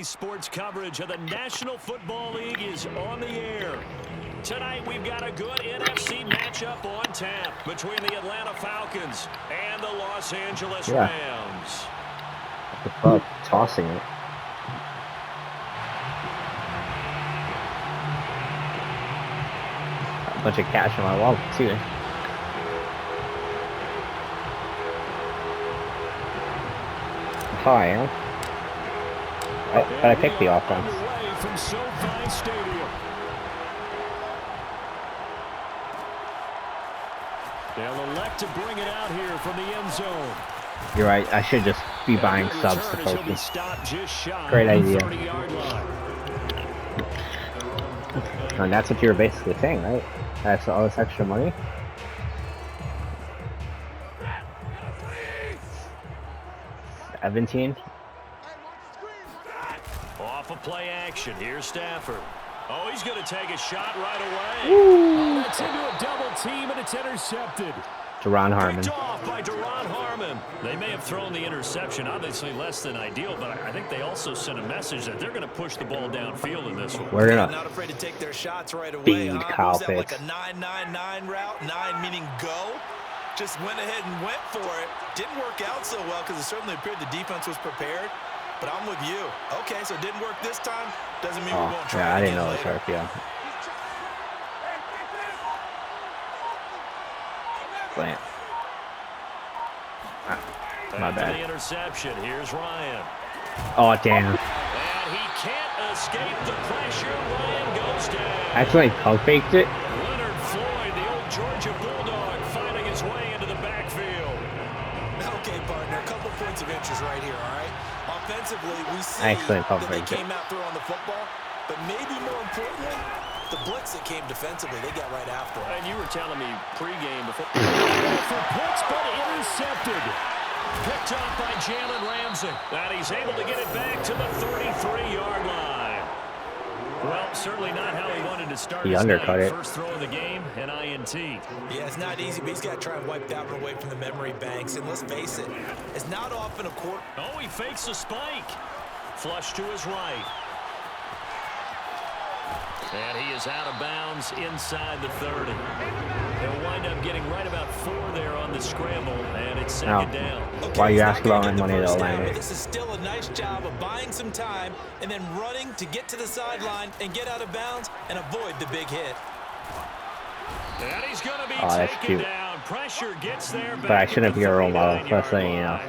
sports coverage of the National Football League is on the air. Tonight, we've got a good NFC matchup on tap between the Atlanta Falcons and the Los Angeles Rams. The fuck? Tossing it. A bunch of cash in my wallet, too. Hi, huh? But I picked the offense. From SoFi Stadium. They'll elect to bring it out here from the end zone. You're right. I should just be buying subs to focus. Great idea. And that's what you were basically saying, right? That's all this extra money. $17. Off of play action. Here's Stafford. Oh, he's going to take a shot right away. Oh, that's into a double team, and it's intercepted. Deron Harmon. Picked off by Deron Harmon. They may have thrown the interception, obviously less than ideal, but I think they also sent a message that they're going to push the ball downfield in this one. We're gonna not afraid to take their shots right away. Feed Kyle Pitts. Like a 9-9-9 route, 9 meaning go. Just went ahead and went for it. Didn't work out so well because it certainly appeared the defense was prepared. But I'm with you. Okay, so it didn't work this time. Doesn't mean we won't try. Yeah, I didn't know it it was RPO. Plant. My bad. The interception. Here's Ryan. Oh, damn. And he can't escape the pressure. Ryan goes down. Actually, pump faked it. Leonard Floyd, the old Georgia Bulldog, finding his way into the backfield. Okay, partner, a couple points of interest right here, all right? Offensively, we see that they came out throwing the football, but maybe more importantly, the blitz that came defensively, they got right after it. And you were telling me pregame before. For Pitts, but intercepted. Picked up by Jalen Ramsey. And he's able to get it back to the 33-yard line. Well, certainly not how he wanted to start. He undercut it. First throw of the game, an INT. Yeah, it's not easy, but he's got to try and wipe that one away from the memory banks. And let's face it, it's not often a quarter. Oh, he fakes a spike. Flush to his right. And he is out of bounds inside the 30. He'll wind up getting right about 4 there on the scramble, and it's second down. Okay, why are you asking about my money, though, Landry? This is still a nice job of buying some time and then running to get to the sideline and get out of bounds and avoid the big hit. And he's going to be taken down. Pressure gets there. But I shouldn't be a role model. First thing you know.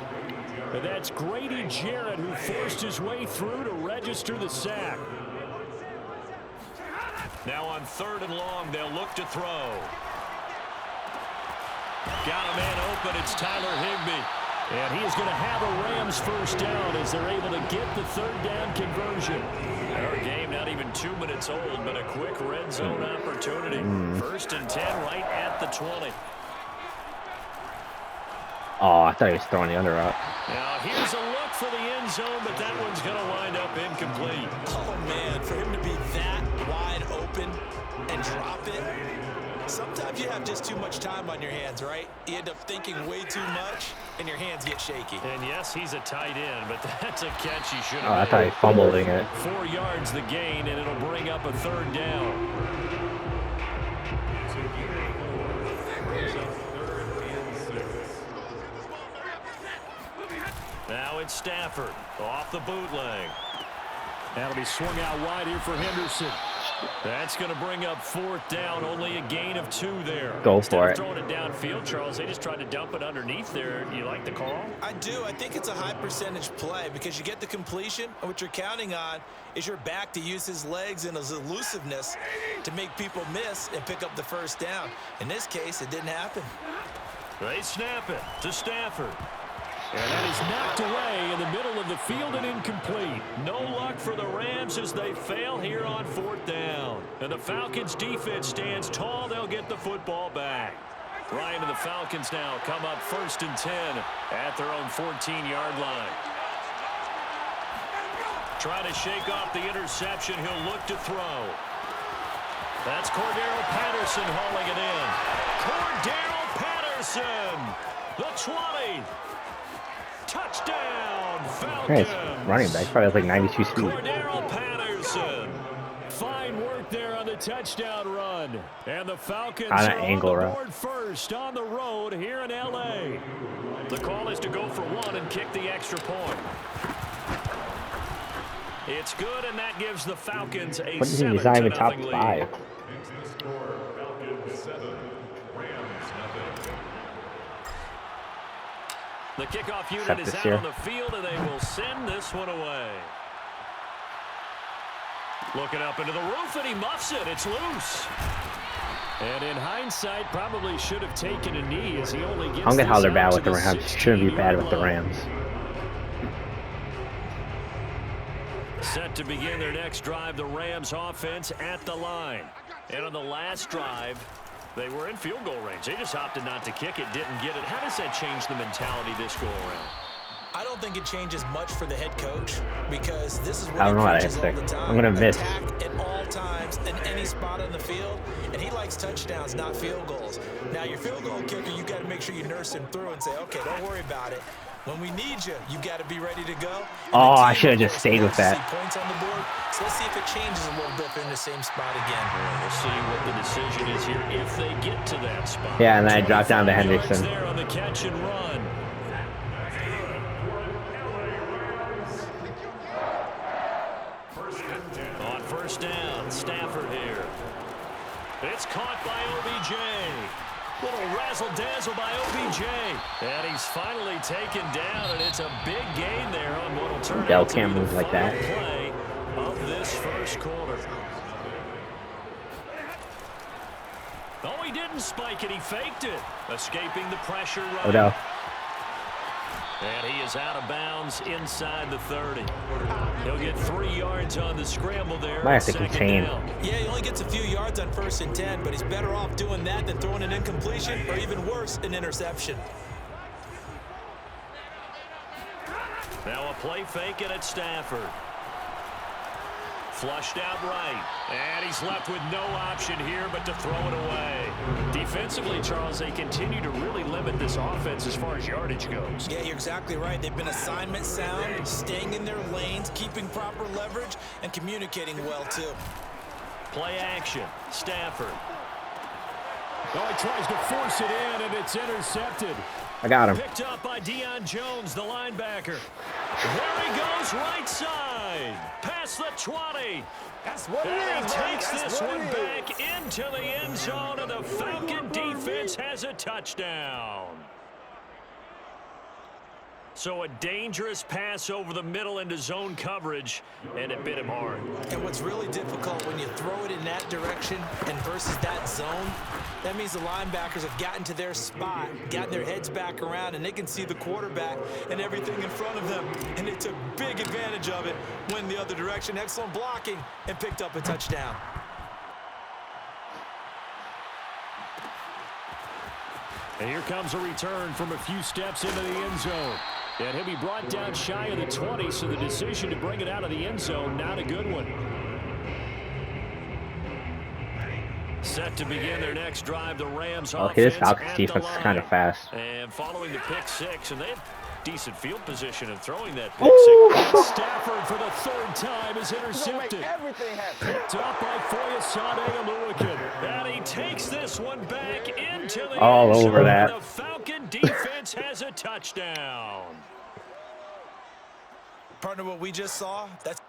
But that's Grady Jarrett who forced his way through to register the sack. Now on 3rd and long, they'll look to throw. Got a man open. It's Tyler Higbee. And he is going to have a Rams first down as they're able to get the 3rd down conversion. Our game not even 2 minutes old, but a quick red zone opportunity. 1st and 10 right at the 20. Oh, I thought he was throwing the under route. Now here's a look for the end zone, but that one's going to wind up incomplete. Oh, man, for him to be that wide open and drop it. Sometimes you have just too much time on your hands, right? You end up thinking way too much, and your hands get shaky. And yes, he's a tight end, but that's a catch he should have I thought he fumbled it. 4 yards the gain, and it'll bring up a 3rd down. Now it's Stafford off the bootleg. That'll be swung out wide here for Henderson. That's going to bring up 4th down. Only a gain of 2 there. Go for it. Throwing it downfield, Charles. They just tried to dump it underneath there. You like the call? I do. I think it's a high percentage play because you get the completion, and what you're counting on is your back to use his legs and his elusiveness to make people miss and pick up the 1st down. In this case, it didn't happen. They snap it to Stafford. And that is knocked away in the middle of the field and incomplete. No luck for the Rams as they fail here on 4th down. And the Falcons defense stands tall. They'll get the football back. Ryan and the Falcons now come up 1st and 10 at their own 14-yard line. Trying to shake off the interception. He'll look to throw. That's Cordero Patterson hauling it in. Cordero Patterson, the 20. To Touchdown, Nice Falcons. running back. Probably has like 92 speed. Cordero Patterson. Fine work there on the touchdown run. And the Falcons On an are angle on the route. board first on the road here in L.A. The call is to go for one and kick the extra point. It's good, and that gives the Falcons a What do you think? He's not even top 7-0 5. lead. The kickoff unit Except is this out year. on the field, and they will send this one away. Looking up into the roof, and he muffs it. It's loose. And in hindsight, probably should have taken a knee as he only gets I don't get how this they're bad out with to the Rams. Shouldn't be bad with the Rams. Set to begin their next drive, the Rams offense at the line. And on the last drive, they were in field goal range. They just opted not to kick it, didn't get it. How does that change the mentality this go around? I don't think it changes much for the head coach because this is what I don't he know what I preaches all the expect. time. I'm gonna miss. Attack at all times in any spot on the field, and he likes touchdowns, not field goals. Now, your field goal kicker, you got to make sure you nurse him through and say, okay, don't worry about it. When we need you, you got to be ready to go. And Oh, the I team, should have of just course, stayed with wants to that. see points on the board. So let's see if it changes a little bit. They're in the same spot again. We'll see what the decision is here if they get to that spot. Yeah, and then I dropped down to 25 yards Henderson. there on the catch and run. On first down, Stafford here. It's caught by OBJ. Little razzle-dazzle by OBJ. And he's finally taken down, and it's a big gain there on what will turn Dell out to can't be the move like final that. play of this first quarter. Oh, he didn't spike it. He faked it. Escaping the pressure right. Odell. And he is out of bounds inside the 30. He'll get 3 yards on the scramble there. Might have to Second contain. down. Yeah, he only gets a few yards on 1st and 10, but he's better off doing that than throwing an incompletion or even worse, an interception. Now a play fake and it's Stafford. Flushed out right. And he's left with no option here but to throw it away. Defensively, Charles, they continue to really limit this offense as far as yardage goes. Yeah, you're exactly right. They've been assignment sound, staying in their lanes, keeping proper leverage, and communicating well, too. Play action. Stafford. Oh, he tries to force it in, and it's intercepted. I got him. Picked up by Deion Jones, the linebacker. There he goes, right side. Past the 20. That's what it And is, he man. takes That's this what one it back is. into the end zone, and the Falcon defense has a touchdown. So a dangerous pass over the middle into zone coverage, and it bit him hard. And what's really difficult when you throw it in that direction and versus that zone, that means the linebackers have gotten to their spot, gotten their heads back around, and they can see the quarterback and everything in front of them. And they took big advantage of it, went the other direction, excellent blocking, and picked up a touchdown. And here comes a return from a few steps into the end zone. And he'll be brought down shy of the 20, so the decision to bring it out of the end zone, not a good one. Set to begin their next drive, the Rams Okay, this offense Falcons at the defense is line. kind of fast. And following the pick six, and they have decent field position and throwing that pick Ooh. six. Stafford for the 3rd time is intercepted. Picked up by Foyesade Aluakin. And he takes this one back into the All end over zone, that. and the Falcon defense has a touchdown. Partner, what we just saw, that's